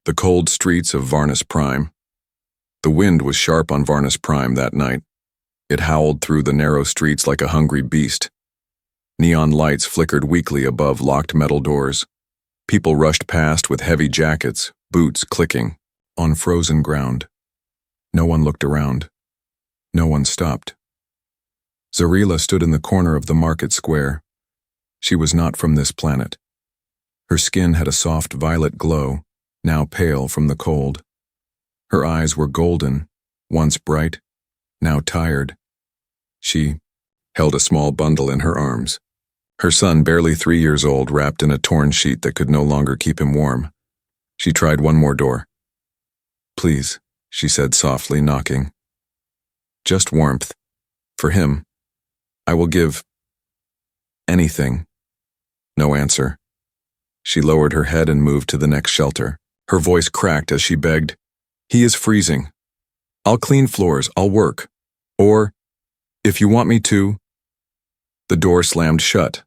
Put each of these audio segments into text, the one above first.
The cold streets of Varnus Prime. The wind was sharp on Varnus Prime that night. It howled through the narrow streets like a hungry beast. Neon lights flickered weakly above locked metal doors. People rushed past with heavy jackets, boots clicking, on frozen ground. No one looked around. No one stopped. Zarila stood in the corner of the market square. She was not from this planet. Her skin had a soft violet glow, now pale from the cold. Her eyes were golden, once bright, now tired. She held a small bundle in her arms. Her son, barely 3 years old, wrapped in a torn sheet that could no longer keep him warm. She tried one more door. "Please," she said softly, knocking. "Just warmth. For him. I will give anything." No answer. She lowered her head and moved to the next shelter. Her voice cracked as she begged, "He is freezing. I'll clean floors, I'll work. Or, if you want me to..." The door slammed shut.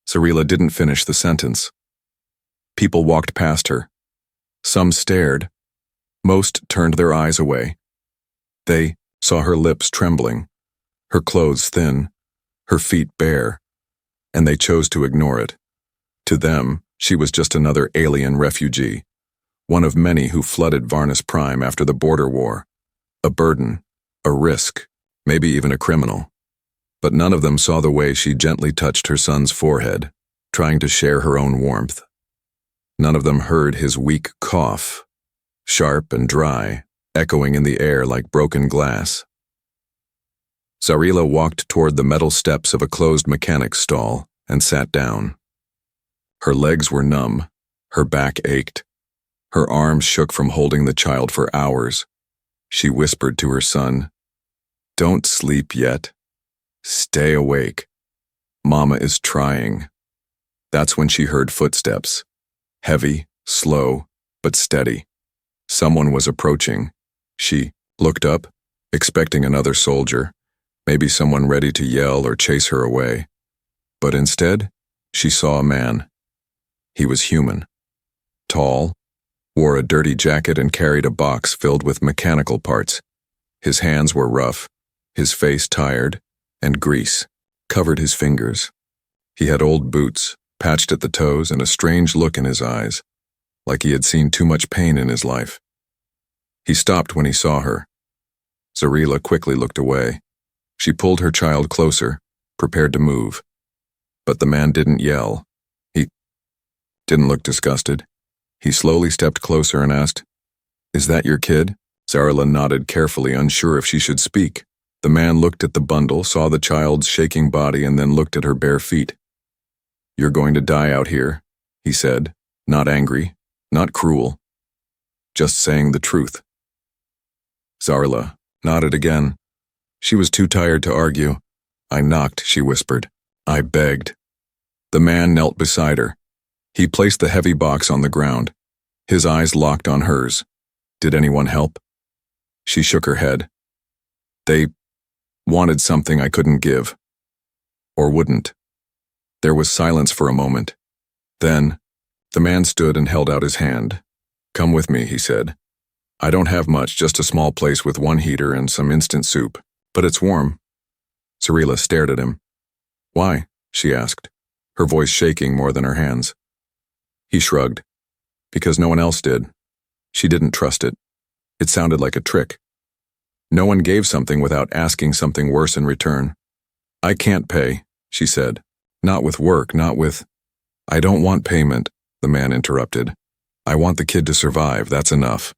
Zarila didn't finish the sentence. People walked past her. Some stared. Most turned their eyes away. They saw her lips trembling, her clothes thin, her feet bare, and they chose to ignore it. To them, she was just another alien refugee, one of many who flooded Varnus Prime after the border war. A burden, a risk, maybe even a criminal. But none of them saw the way she gently touched her son's forehead, trying to share her own warmth. None of them heard his weak cough, sharp and dry, echoing in the air like broken glass. Zarila walked toward the metal steps of a closed mechanic's stall and sat down. Her legs were numb, her back ached. Her arms shook from holding the child for hours. She whispered to her son, "Don't sleep yet. Stay awake. Mama is trying." That's when she heard footsteps. Heavy, slow, but steady. Someone was approaching. She looked up, expecting another soldier, maybe someone ready to yell or chase her away. But instead, she saw a man. He was human. Tall, wore a dirty jacket and carried a box filled with mechanical parts. His hands were rough, his face tired, and grease covered his fingers. He had old boots, patched at the toes, and a strange look in his eyes, like he had seen too much pain in his life. He stopped when he saw her. Zarila quickly looked away. She pulled her child closer, prepared to move. But the man didn't yell. He didn't look disgusted. He slowly stepped closer and asked, "Is that your kid?" Zarila nodded carefully, unsure if she should speak. The man looked at the bundle, saw the child's shaking body, and then looked at her bare feet. "You're going to die out here," he said, not angry, not cruel, just saying the truth. Zarila nodded again. She was too tired to argue. "I knocked," she whispered. "I begged." The man knelt beside her. He placed the heavy box on the ground. His eyes locked on hers. "Did anyone help?" She shook her head. "They wanted something I couldn't give. Or wouldn't." There was silence for a moment. Then, the man stood and held out his hand. "Come with me," he said. "I don't have much, just a small place with one heater and some instant soup, but it's warm." Zarila stared at him. "Why?" she asked, her voice shaking more than her hands. He shrugged. "Because no one else did." She didn't trust it. It sounded like a trick. No one gave something without asking something worse in return. "I can't pay," she said. "Not with work, not with..." "I don't want payment," the man interrupted. "I want the kid to survive, that's enough."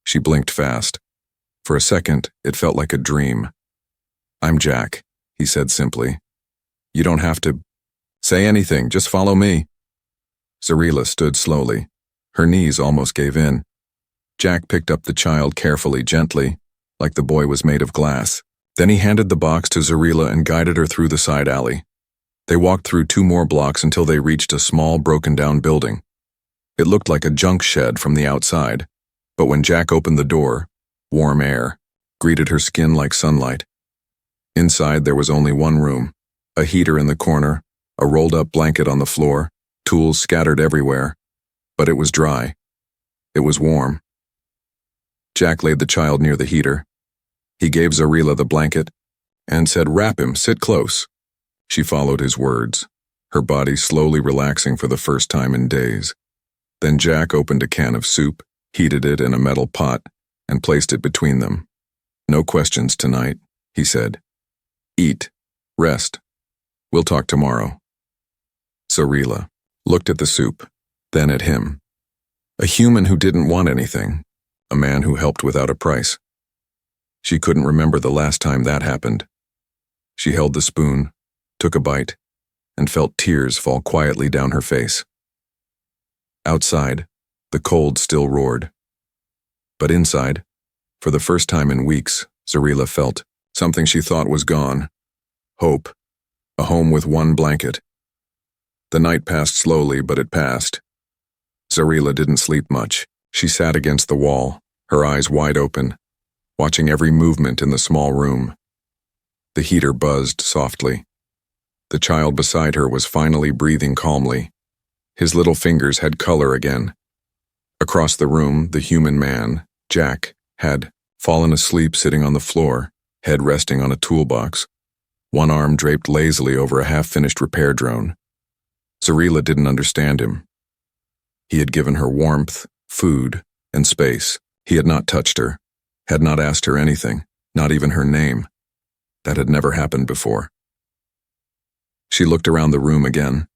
She blinked fast. For a second, it felt like a dream. "I'm Jack," he said simply. "You don't have to say anything, just follow me." Zarila stood slowly. Her knees almost gave in. Jack picked up the child carefully, gently, like the boy was made of glass. Then he handed the box to Zarila and guided her through the side alley. They walked through 2 more blocks until they reached a small, broken-down building. It looked like a junk shed from the outside, but when Jack opened the door, warm air greeted her skin like sunlight. Inside there was only one room, a heater in the corner, a rolled-up blanket on the floor, tools scattered everywhere, but it was dry. It was warm. Jack laid the child near the heater. He gave Zarila the blanket and said, "Wrap him, sit close." She followed his words, her body slowly relaxing for the first time in days. Then Jack opened a can of soup, heated it in a metal pot, and placed it between them. "No questions tonight," he said. "Eat. Rest. We'll talk tomorrow." Zarila looked at the soup, then at him. A human who didn't want anything, a man who helped without a price. She couldn't remember the last time that happened. She held the spoon, took a bite, and felt tears fall quietly down her face. Outside, the cold still roared. But inside, for the first time in weeks, Zarila felt something she thought was gone. Hope. A home with one blanket. The night passed slowly, but it passed. Zarila didn't sleep much. She sat against the wall, her eyes wide open, watching every movement in the small room. The heater buzzed softly. The child beside her was finally breathing calmly. His little fingers had color again. Across the room, the human man, Jack, had fallen asleep sitting on the floor, head resting on a toolbox, one arm draped lazily over a half-finished repair drone. Zarila didn't understand him. He had given her warmth, food, and space. He had not touched her, had not asked her anything, not even her name. That had never happened before. She looked around the room again.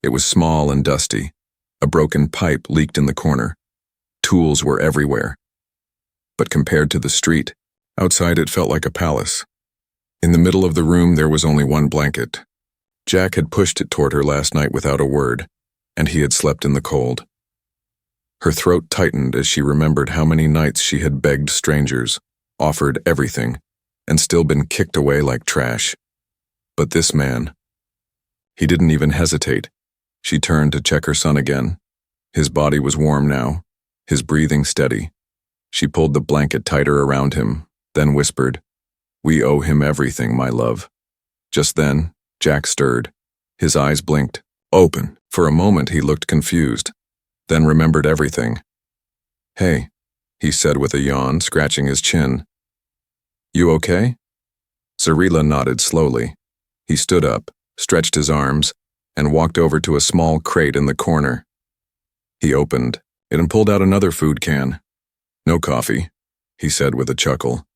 It was small and dusty. A broken pipe leaked in the corner. Tools were everywhere. But compared to the street, outside it felt like a palace. In the middle of the room there was only one blanket. Jack had pushed it toward her last night without a word, and he had slept in the cold. Her throat tightened as she remembered how many nights she had begged strangers, offered everything, and still been kicked away like trash. But this man, he didn't even hesitate. She turned to check her son again. His body was warm now, his breathing steady. She pulled the blanket tighter around him, then whispered, "We owe him everything, my love." Just then, Jack stirred. His eyes blinked, open. For a moment he looked confused, then remembered everything. "Hey," he said with a yawn, scratching his chin. "You okay?" Zarila nodded slowly. He stood up, stretched his arms, and walked over to a small crate in the corner. He opened it and pulled out another food can. "No coffee," he said with a chuckle.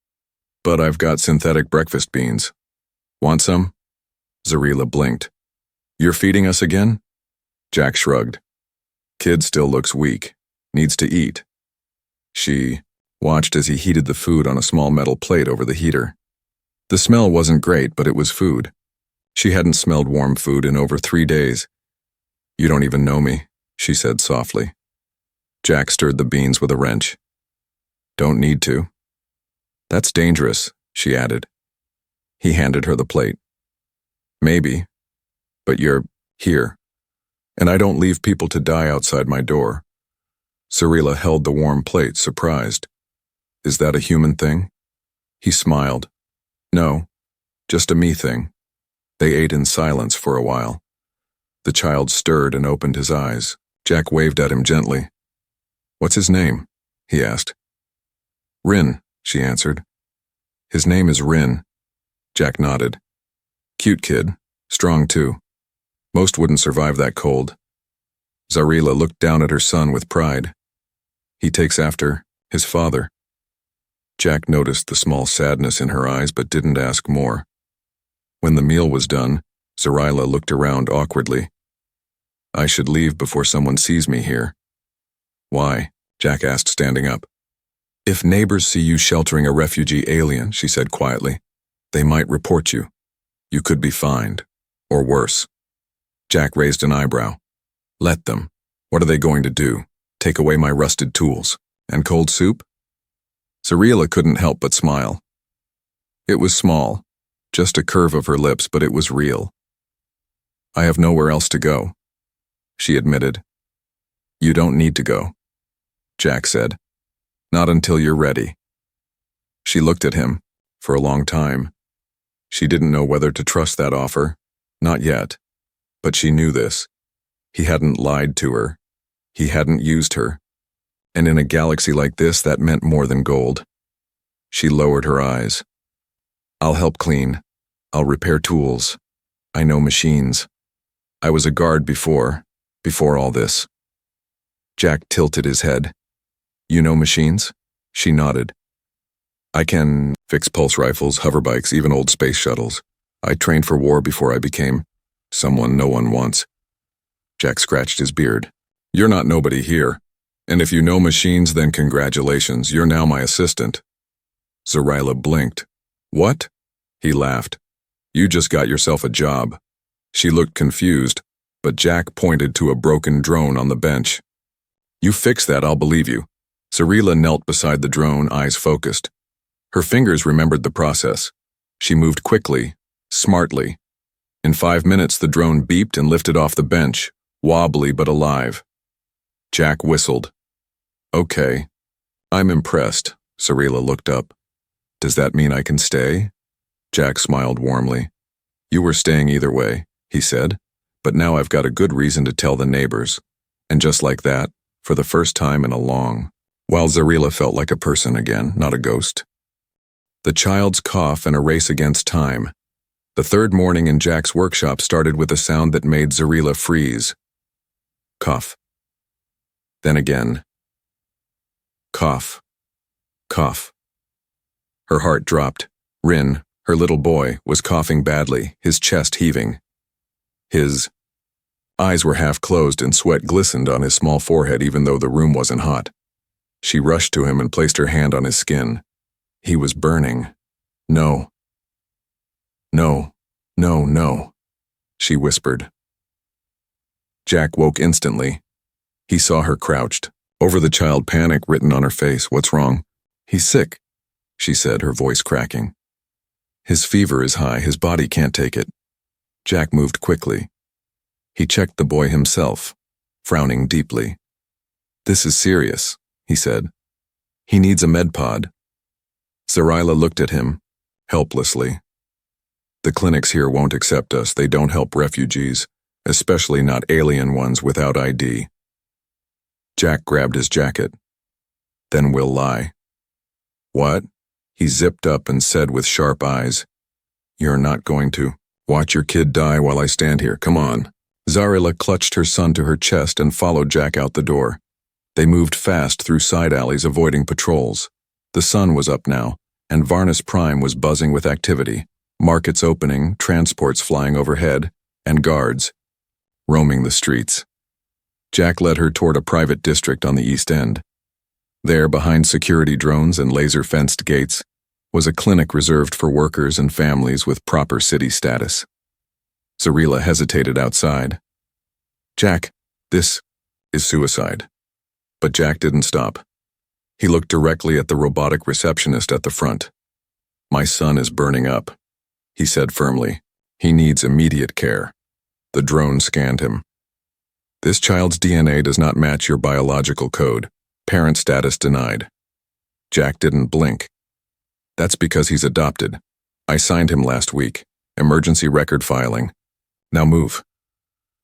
"But I've got synthetic breakfast beans. Want some?" Zarila blinked. "You're feeding us again?" Jack shrugged. "Kid still looks weak. Needs to eat." She watched as he heated the food on a small metal plate over the heater. The smell wasn't great, but it was food. She hadn't smelled warm food in over 3 days. "You don't even know me," she said softly. Jack stirred the beans with a wrench. "Don't need to." "That's dangerous," she added. He handed her the plate. "Maybe, but you're here, and I don't leave people to die outside my door." Zarila held the warm plate, surprised. "Is that a human thing?" He smiled. "No, just a me thing." They ate in silence for a while. The child stirred and opened his eyes. Jack waved at him gently. "What's his name?" he asked. "Rin," she answered. "His name is Rin." Jack nodded. "Cute kid, strong too. Most wouldn't survive that cold." Zarila looked down at her son with pride. "He takes after his father." Jack noticed the small sadness in her eyes but didn't ask more. When the meal was done, Zarila looked around awkwardly. "I should leave before someone sees me here." "Why?" Jack asked, standing up. "If neighbors see you sheltering a refugee alien," she said quietly, "they might report you. You could be fined, or worse." Jack raised an eyebrow. "Let them. What are they going to do? Take away my rusted tools? And cold soup?" Zarila couldn't help but smile. It was small, just a curve of her lips, but it was real. "I have nowhere else to go," she admitted. "You don't need to go," Jack said. "Not until you're ready." She looked at him for a long time. She didn't know whether to trust that offer. Not yet. But she knew this. He hadn't lied to her. He hadn't used her. And in a galaxy like this, that meant more than gold. She lowered her eyes. I'll help clean. I'll repair tools. I know machines. I was a guard before all this. Jack tilted his head. You know machines? She nodded. I can fix pulse rifles, hoverbikes, even old space shuttles. I trained for war before I became someone no one wants. Jack scratched his beard. You're not nobody here. And if you know machines, then congratulations, you're now my assistant. Zarila blinked. What? He laughed. You just got yourself a job. She looked confused, but Jack pointed to a broken drone on the bench. You fix that, I'll believe you. Zarila knelt beside the drone, eyes focused. Her fingers remembered the process. She moved quickly, smartly. In 5 minutes, the drone beeped and lifted off the bench, wobbly but alive. Jack whistled. Okay. I'm impressed. Zarila looked up. Does that mean I can stay? Jack smiled warmly. You were staying either way, he said, but now I've got a good reason to tell the neighbors. And just like that, for the first time in a long, while Zarila felt like a person again, not a ghost. The child's cough and a race against time. The third morning in Jack's workshop started with a sound that made Zarila freeze. Cough. Then again. Cough. Cough. Her heart dropped. Rin, her little boy, was coughing badly, his chest heaving. His eyes were half closed and sweat glistened on his small forehead even though the room wasn't hot. She rushed to him and placed her hand on his skin. He was burning. No. No. No, no, she whispered. Jack woke instantly. He saw her crouched, over the child, panic written on her face. What's wrong? He's sick, she said, her voice cracking. His fever is high, his body can't take it. Jack moved quickly. He checked the boy himself, frowning deeply. This is serious, he said. He needs a med pod. Zarila looked at him, helplessly. The clinics here won't accept us. They don't help refugees, especially not alien ones without ID. Jack grabbed his jacket. Then we'll lie. What? He zipped up and said with sharp eyes. You're not going to watch your kid die while I stand here. Come on. Zarila clutched her son to her chest and followed Jack out the door. They moved fast through side alleys, avoiding patrols. The sun was up now, and Varnus Prime was buzzing with activity. Markets opening, transports flying overhead, and guards roaming the streets. Jack led her toward a private district on the east end. There, behind security drones and laser-fenced gates, was a clinic reserved for workers and families with proper city status. Zarila hesitated outside. Jack, this is suicide. But Jack didn't stop. He looked directly at the robotic receptionist at the front. My son is burning up, he said firmly. He needs immediate care. The drone scanned him. This child's DNA does not match your biological code. Parent status denied. Jack didn't blink. That's because he's adopted. I signed him last week. Emergency record filing. Now move.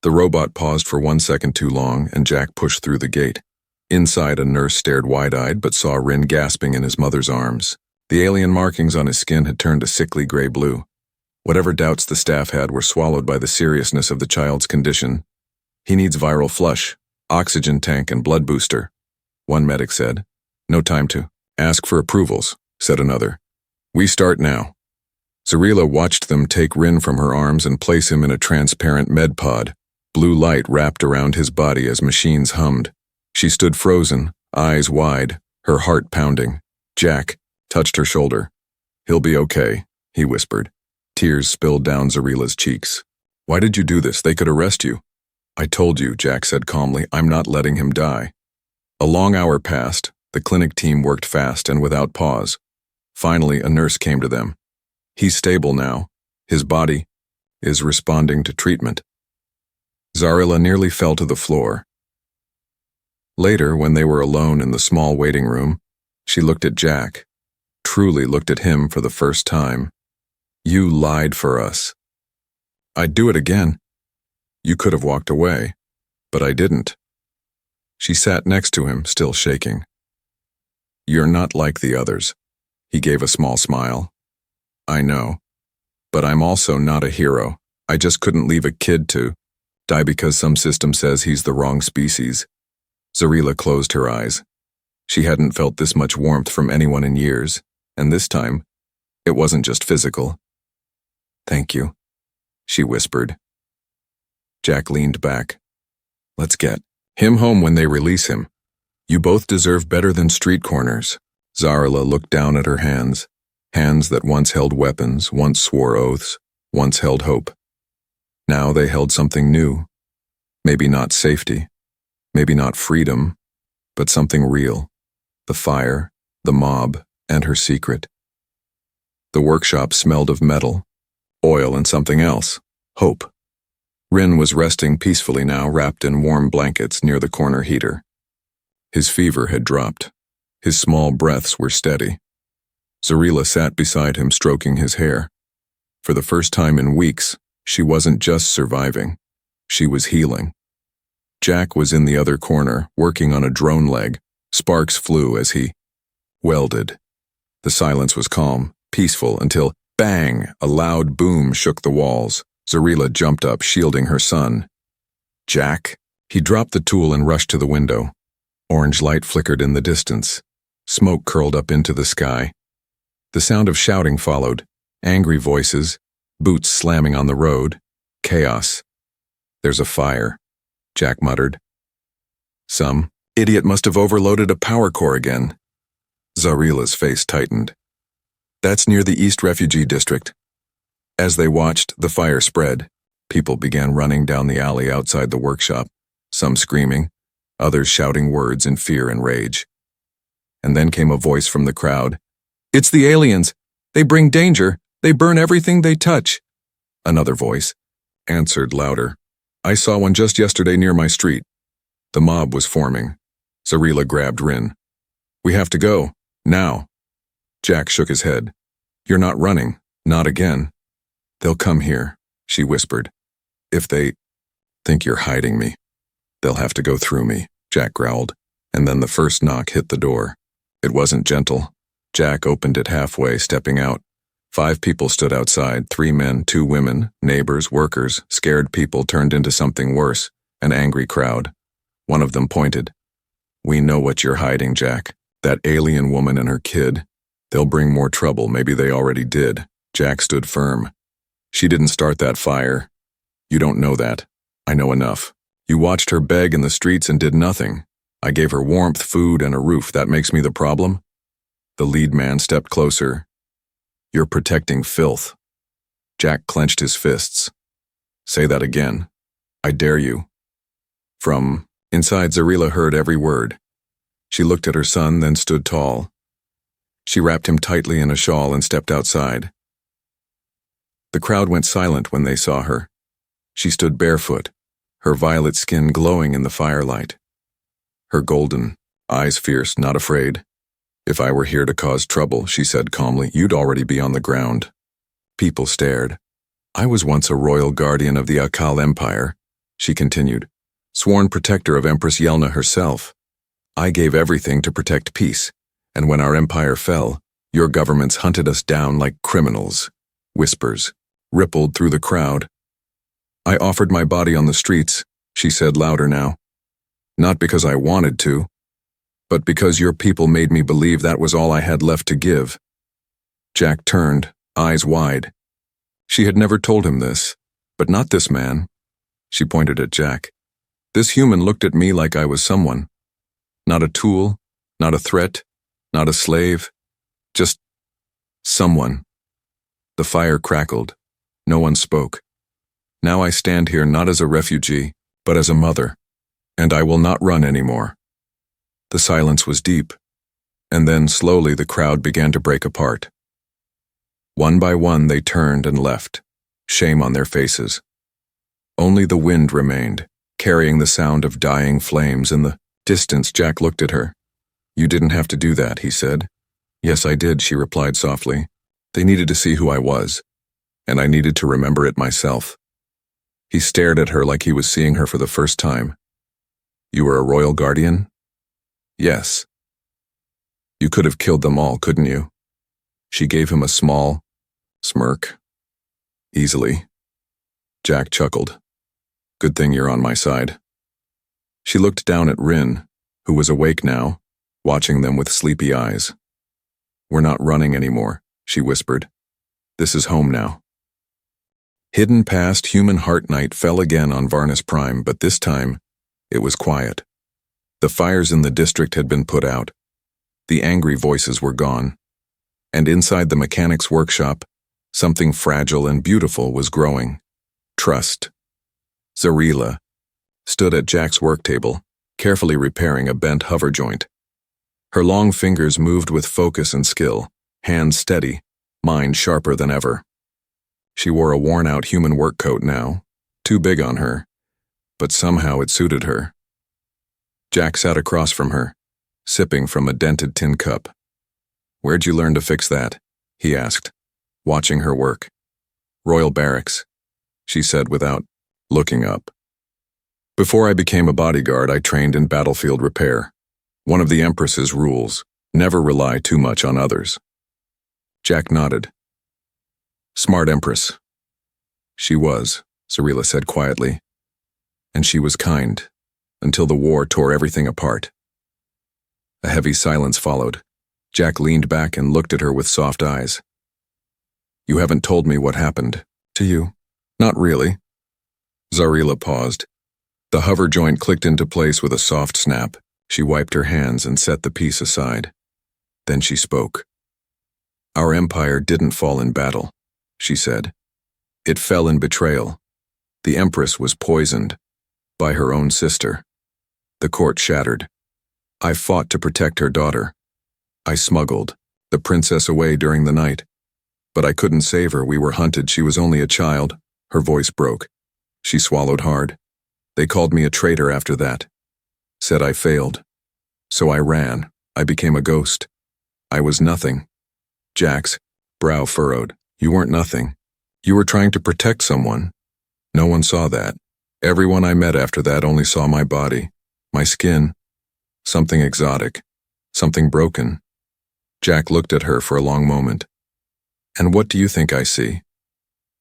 The robot paused for 1 second too long, and Jack pushed through the gate. Inside, a nurse stared wide-eyed but saw Rin gasping in his mother's arms. The alien markings on his skin had turned a sickly gray-blue. Whatever doubts the staff had were swallowed by the seriousness of the child's condition. He needs viral flush, oxygen tank, and blood booster, one medic said. No time to ask for approvals, said another. We start now. Zarila watched them take Rin from her arms and place him in a transparent med pod. Blue light wrapped around his body as machines hummed. She stood frozen, eyes wide, her heart pounding. Jack touched her shoulder. He'll be okay, he whispered. Tears spilled down Zarila's cheeks. Why did you do this? They could arrest you. I told you, Jack said calmly, I'm not letting him die. A long hour passed. The clinic team worked fast and without pause. Finally, a nurse came to them. He's stable now. His body is responding to treatment. Zarila nearly fell to the floor. Later, when they were alone in the small waiting room, she looked at Jack, truly looked at him for the first time. You lied for us. I'd do it again. You could have walked away, but I didn't. She sat next to him, still shaking. "You're not like the others." He gave a small smile. "I know. But I'm also not a hero. I just couldn't leave a kid to die because some system says he's the wrong species." Zarila closed her eyes. She hadn't felt this much warmth from anyone in years, and this time, it wasn't just physical. "Thank you," she whispered. Jack leaned back. "Let's get him home when they release him. You both deserve better than street corners." Zarila looked down at her hands that once held weapons, once swore oaths, once held hope. Now they held something new. Maybe not safety, maybe not freedom, but something real. The fire, the mob, and her secret. The workshop smelled of metal, oil, and something else, hope. Rin was resting peacefully now, wrapped in warm blankets near the corner heater. His fever had dropped. His small breaths were steady. Zarila sat beside him, stroking his hair. For the first time in weeks, she wasn't just surviving. She was healing. Jack was in the other corner, working on a drone leg. Sparks flew as he welded. The silence was calm, peaceful, until, bang, a loud boom shook the walls. Zarila jumped up, shielding her son. "Jack?" He dropped the tool and rushed to the window. Orange light flickered in the distance. Smoke curled up into the sky. The sound of shouting followed. Angry voices, boots slamming on the road, chaos. "There's a fire," Jack muttered. "Some idiot must have overloaded a power core again." Zarila's face tightened. "That's near the East Refugee District." As they watched, the fire spread. People began running down the alley outside the workshop, some screaming, others shouting words in fear and rage. And then came a voice from the crowd. "It's the aliens! They bring danger! They burn everything they touch!" Another voice answered louder. "I saw one just yesterday near my street." The mob was forming. Zarila grabbed Rin. "We have to go. Now." Jack shook his head. "You're not running. Not again." "They'll come here," she whispered. "If they think you're hiding me, they'll have to go through me," Jack growled. And then the first knock hit the door. It wasn't gentle. Jack opened it halfway, stepping out. 5 people stood outside, 3 men, 2 women, neighbors, workers. Scared people turned into something worse, an angry crowd. One of them pointed. "We know what you're hiding, Jack. That alien woman and her kid. They'll bring more trouble, maybe they already did." Jack stood firm. "She didn't start that fire. You don't know that. I know enough. You watched her beg in the streets and did nothing. I gave her warmth, food, and a roof. That makes me the problem?" The lead man stepped closer. "You're protecting filth." Jack clenched his fists. "Say that again. I dare you." From inside, Zarila heard every word. She looked at her son, then stood tall. She wrapped him tightly in a shawl and stepped outside. The crowd went silent when they saw her. She stood barefoot, her violet skin glowing in the firelight. Her golden eyes fierce, not afraid. "If I were here to cause trouble," she said calmly, "you'd already be on the ground." People stared. "I was once a royal guardian of the Akal Empire," she continued, "sworn protector of Empress Yelna herself. I gave everything to protect peace, and when our empire fell, your governments hunted us down like criminals." Whispers rippled through the crowd. "I offered my body on the streets," she said louder now. "Not because I wanted to, but because your people made me believe that was all I had left to give." Jack turned, eyes wide. She had never told him this, but not this man. She pointed at Jack. "This human looked at me like I was someone. Not a tool, not a threat, not a slave, just someone." The fire crackled. No one spoke. "Now I stand here not as a refugee, but as a mother, and I will not run anymore." The silence was deep, and then slowly the crowd began to break apart. One by one they turned and left, shame on their faces. Only the wind remained, carrying the sound of dying flames. In the distance, Jack looked at her. "You didn't have to do that," he said. "Yes, I did," she replied softly. "They needed to see who I was, and I needed to remember it myself." He stared at her like he was seeing her for the first time. You were a royal guardian? Yes. You could have killed them all, couldn't you? She gave him a small smirk. Easily. Jack chuckled. Good thing you're on my side. She looked down at Rin, who was awake now, watching them with sleepy eyes. We're not running anymore, she whispered. This is home now. Hidden past human heart night fell again on Varnus Prime, but this time, it was quiet. The fires in the district had been put out. The angry voices were gone. And inside the mechanic's workshop, something fragile and beautiful was growing. Trust. Zarila stood at Jack's work table, carefully repairing a bent hover joint. Her long fingers moved with focus and skill, hands steady, mind sharper than ever. She wore a worn-out human work coat now, too big on her, but somehow it suited her. Jack sat across from her, sipping from a dented tin cup. Where'd you learn to fix that? He asked, watching her work. Royal Barracks, she said without looking up. Before I became a bodyguard, I trained in battlefield repair. One of the Empress's rules, never rely too much on others. Jack nodded. Smart Empress. She was, Zarila said quietly. And she was kind, until the war tore everything apart. A heavy silence followed. Jack leaned back and looked at her with soft eyes. You haven't told me what happened to you. Not really. Zarila paused. The hover joint clicked into place with a soft snap. She wiped her hands and set the piece aside. Then she spoke. Our empire didn't fall in battle, she said. It fell in betrayal. The Empress was poisoned by her own sister. The court shattered. I fought to protect her daughter. I smuggled the princess away during the night. But I couldn't save her. We were hunted. She was only a child. Her voice broke. She swallowed hard. They called me a traitor after that. Said I failed. So I ran. I became a ghost. I was nothing. Jack's brow furrowed. You weren't nothing. You were trying to protect someone. No one saw that. Everyone I met after that only saw my body, my skin, something exotic, something broken. Jack looked at her for a long moment. And what do you think I see?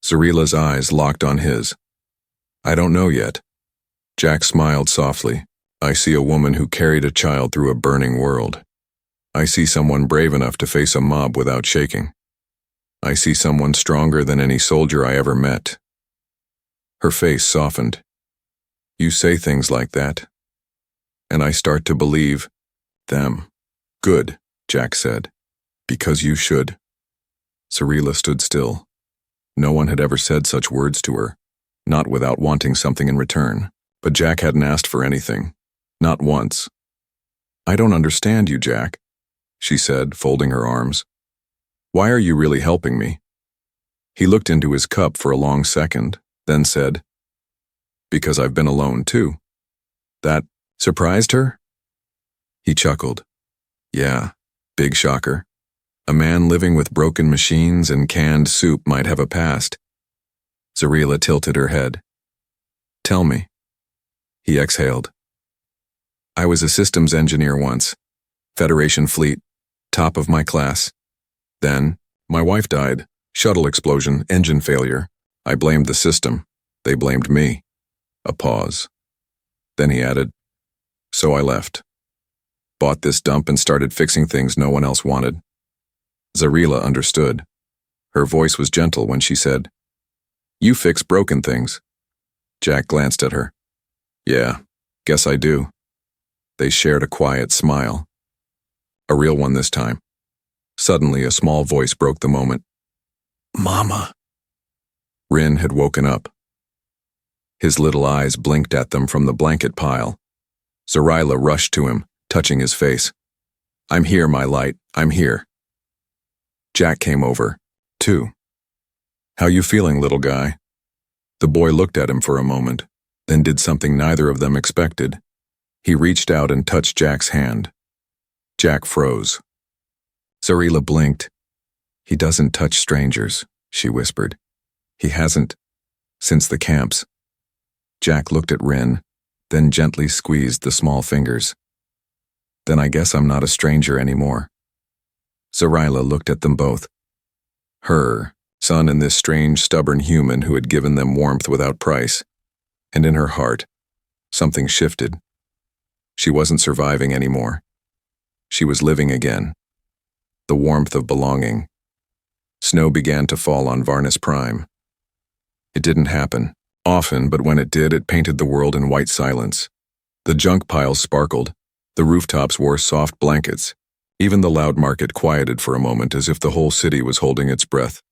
Zarila's eyes locked on his. I don't know yet. Jack smiled softly. I see a woman who carried a child through a burning world. I see someone brave enough to face a mob without shaking. I see someone stronger than any soldier I ever met. Her face softened. You say things like that, and I start to believe them. Good, Jack said, because you should. Zarila stood still. No one had ever said such words to her, not without wanting something in return. But Jack hadn't asked for anything, not once. I don't understand you, Jack, she said, folding her arms. Why are you really helping me? He looked into his cup for a long second, then said, because I've been alone too. That surprised her? He chuckled. Yeah, big shocker. A man living with broken machines and canned soup might have a past. Zarila tilted her head. Tell me. He exhaled. I was a systems engineer once. Federation fleet, top of my class. Then, my wife died. Shuttle explosion, engine failure. I blamed the system. They blamed me. A pause. Then he added, so I left. Bought this dump and started fixing things no one else wanted. Zarila understood. Her voice was gentle when she said, you fix broken things. Jack glanced at her. Yeah, guess I do. They shared a quiet smile. A real one this time. Suddenly, a small voice broke the moment. Mama. Rin had woken up. His little eyes blinked at them from the blanket pile. Zarila rushed to him, touching his face. I'm here, my light, I'm here. Jack came over, too. How you feeling, little guy? The boy looked at him for a moment, then did something neither of them expected. He reached out and touched Jack's hand. Jack froze. Zarila blinked. He doesn't touch strangers, she whispered. He hasn't, since the camps. Jack looked at Rin, then gently squeezed the small fingers. Then I guess I'm not a stranger anymore. Zarila looked at them both. Her son and this strange, stubborn human who had given them warmth without price. And in her heart, something shifted. She wasn't surviving anymore. She was living again. The warmth of belonging. Snow began to fall on Varnus Prime. It didn't happen often, but when it did, it painted the world in white silence. The junk piles sparkled. The rooftops wore soft blankets. Even the loud market quieted for a moment, as if the whole city was holding its breath.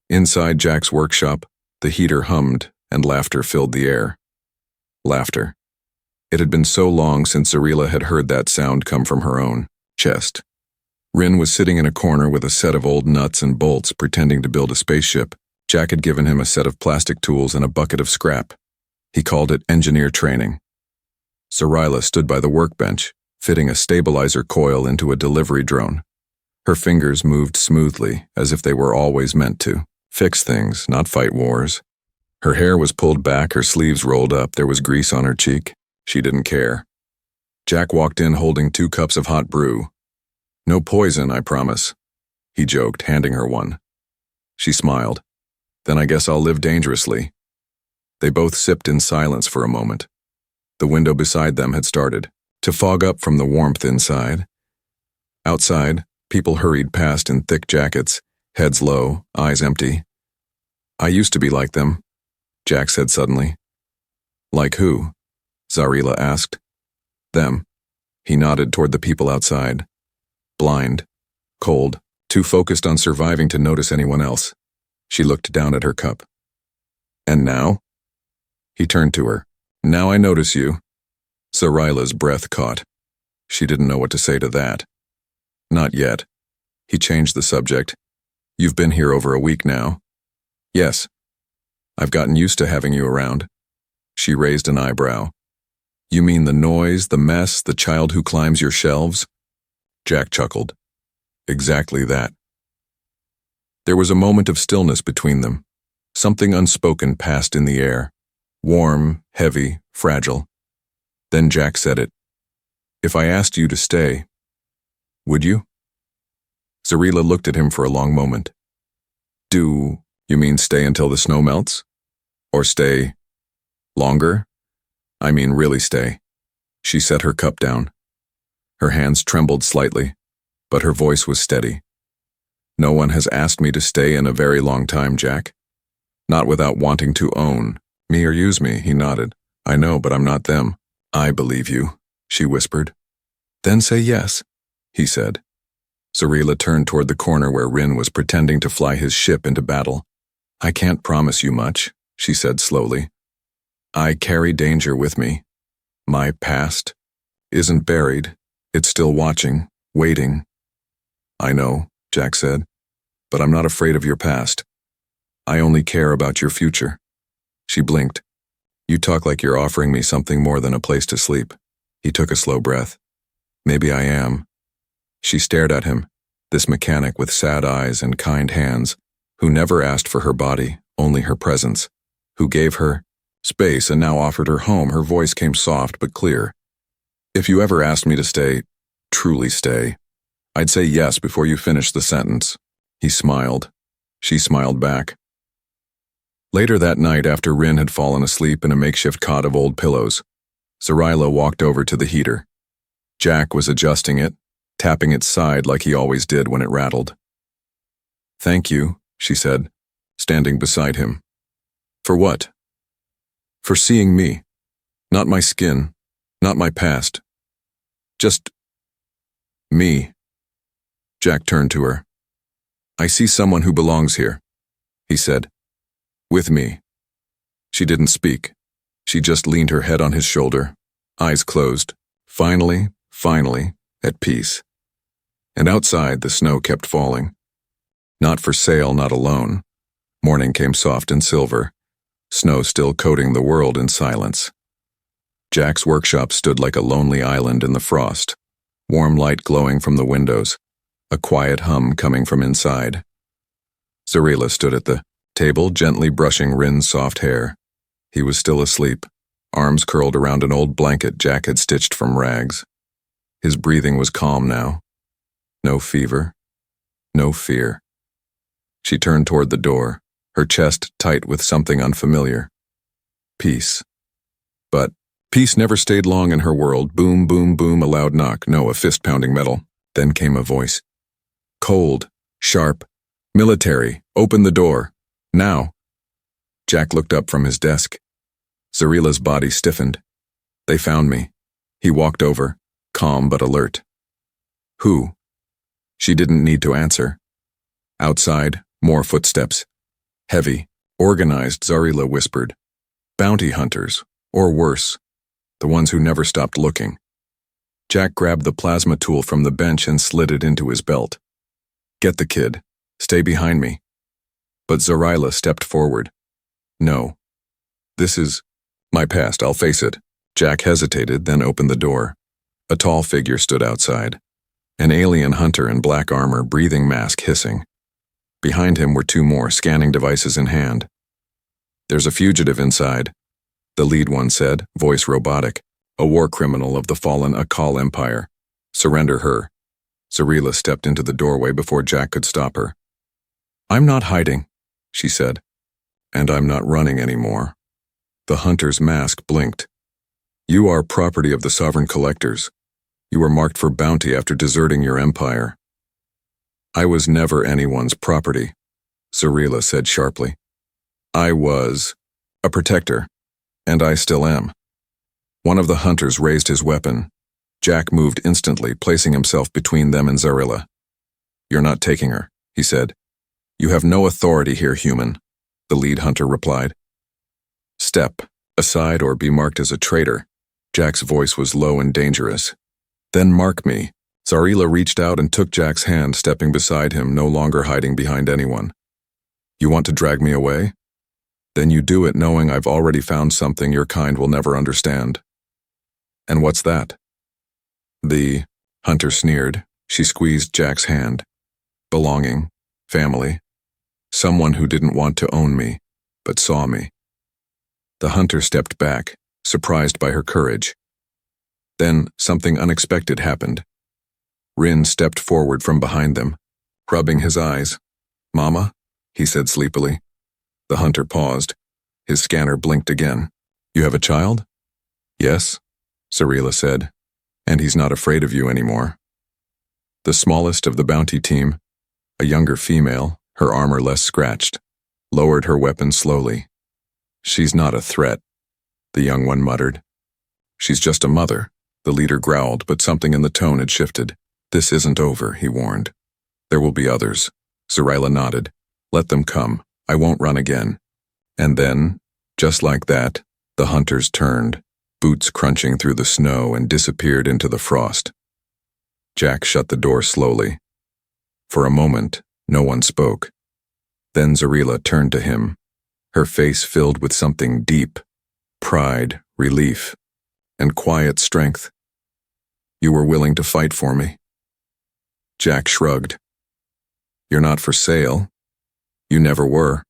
Inside Jack's workshop, the heater hummed and laughter filled the air. Laughter. It had been so long since Zarila had heard that sound come from her own chest. Rin was sitting in a corner with a set of old nuts and bolts, pretending to build a spaceship. Jack had given him a set of plastic tools and a bucket of scrap. He called it engineer training. Zarila stood by the workbench, fitting a stabilizer coil into a delivery drone. Her fingers moved smoothly, as if they were always meant to. Fix things, not fight wars. Her hair was pulled back, her sleeves rolled up, there was grease on her cheek. She didn't care. Jack walked in holding 2 cups of hot brew. No poison, I promise, he joked, handing her one. She smiled. Then I guess I'll live dangerously. They both sipped in silence for a moment. The window beside them had started to fog up from the warmth inside. Outside, people hurried past in thick jackets, heads low, eyes empty. I used to be like them, Jack said suddenly. Like who? Zarila asked. Them. He nodded toward the people outside. Blind, cold, too focused on surviving to notice anyone else. She looked down at her cup. And now? He turned to her. Now I notice you. Zarila's breath caught. She didn't know what to say to that. Not yet. He changed the subject. You've been here over a week now. Yes. I've gotten used to having you around. She raised an eyebrow. You mean the noise, the mess, the child who climbs your shelves? Jack chuckled. Exactly that. There was a moment of stillness between them. Something unspoken passed in the air. Warm, heavy, fragile. Then Jack said it. If I asked you to stay, would you? Zarila looked at him for a long moment. Do you mean stay until the snow melts? Or stay longer? I mean really stay. She set her cup down. Her hands trembled slightly, but her voice was steady. No one has asked me to stay in a very long time, Jack. Not without wanting to own me or use me, he nodded. I know, but I'm not them. I believe you, she whispered. Then say yes, he said. Zarila turned toward the corner where Rin was pretending to fly his ship into battle. I can't promise you much, she said slowly. I carry danger with me. My past isn't buried. It's still watching, waiting. I know, Jack said, but I'm not afraid of your past. I only care about your future. She blinked. You talk like you're offering me something more than a place to sleep. He took a slow breath. Maybe I am. She stared at him, this mechanic with sad eyes and kind hands, who never asked for her body, only her presence, who gave her space and now offered her home. Her voice came soft but clear. If you ever asked me to stay, truly stay, I'd say yes before you finish the sentence. He smiled. She smiled back. Later that night, after Rin had fallen asleep in a makeshift cot of old pillows, Zarila walked over to the heater. Jack was adjusting it, tapping its side like he always did when it rattled. Thank you, she said, standing beside him. For what? For seeing me. Not my skin, not my past. Just me. Jack turned to her. I see someone who belongs here, he said. With me. She didn't speak. She just leaned her head on his shoulder, eyes closed, finally, at peace. And outside, the snow kept falling. Not for sale, not alone. Morning came soft and silver, snow still coating the world in silence. Jack's workshop stood like a lonely island in the frost, warm light glowing from the windows, a quiet hum coming from inside. Zarila stood at the table, gently brushing Rin's soft hair. He was still asleep, arms curled around an old blanket Jack had stitched from rags. His breathing was calm now. No fever, no fear. She turned toward the door, her chest tight with something unfamiliar. Peace. But peace never stayed long in her world. Boom, boom, boom, a loud knock. No, a fist-pounding metal. Then came a voice. Cold, sharp, military. Open the door. Now. Jack looked up from his desk. Zarila's body stiffened. They found me. He walked over, calm but alert. Who? She didn't need to answer. Outside, more footsteps. Heavy, organized, Zarila whispered. Bounty hunters, or worse, the ones who never stopped looking. Jack grabbed the plasma tool from the bench and slid it into his belt. Get the kid. Stay behind me. But Zarila stepped forward. No. This is my past, I'll face it. Jack hesitated, then opened the door. A tall figure stood outside. An alien hunter in black armor, breathing mask hissing. Behind him were two more, scanning devices in hand. There's a fugitive inside, the lead one said, voice robotic. A war criminal of the fallen Akal Empire. Surrender her. Zarila stepped into the doorway before Jack could stop her. I'm not hiding, she said. And I'm not running anymore. The hunter's mask blinked. You are property of the sovereign collectors. You were marked for bounty after deserting your empire. I was never anyone's property, Zarila said sharply. I was a protector, and I still am. One of the hunters raised his weapon. Jack moved instantly, placing himself between them and Zarila. You're not taking her, he said. You have no authority here, human, the lead hunter replied. Step aside or be marked as a traitor. Jack's voice was low and dangerous. Then mark me. Zarila reached out and took Jack's hand, stepping beside him, no longer hiding behind anyone. You want to drag me away? Then you do it knowing I've already found something your kind will never understand. And what's that? The hunter sneered. She squeezed Jack's hand. Belonging, family, someone who didn't want to own me, but saw me. The hunter stepped back, surprised by her courage. Then something unexpected happened. Rin stepped forward from behind them, rubbing his eyes. Mama, he said sleepily. The hunter paused. His scanner blinked again. You have a child? Yes, Zarila said. And he's not afraid of you anymore. The smallest of the bounty team, a younger female, her armor less scratched, lowered her weapon slowly. She's not a threat, the young one muttered. She's just a mother, the leader growled, but something in the tone had shifted. This isn't over, he warned. There will be others. Zarila nodded. Let them come. I won't run again. And then, just like that, the hunters turned, boots crunching through the snow, and disappeared into the frost. Jack shut the door slowly. For a moment, no one spoke. Then Zarila turned to him, her face filled with something deep, pride, relief, and quiet strength. You were willing to fight for me. Jack shrugged. You're not for sale. You never were.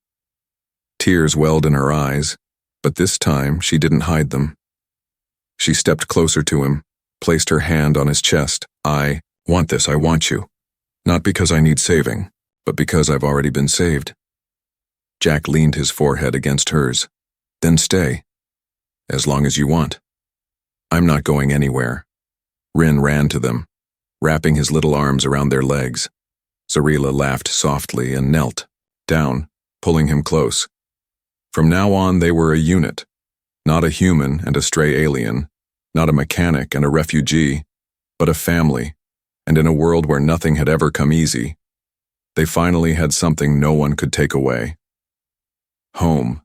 Tears welled in her eyes, but this time she didn't hide them. She stepped closer to him, placed her hand on his chest. I want this, I want you. Not because I need saving, but because I've already been saved. Jack leaned his forehead against hers. Then stay. As long as you want. I'm not going anywhere. Rin ran to them, wrapping his little arms around their legs. Zarila laughed softly and knelt, down, pulling him close. From now on, they were a unit. Not a human and a stray alien, not a mechanic and a refugee, but a family, and in a world where nothing had ever come easy, they finally had something no one could take away. Home.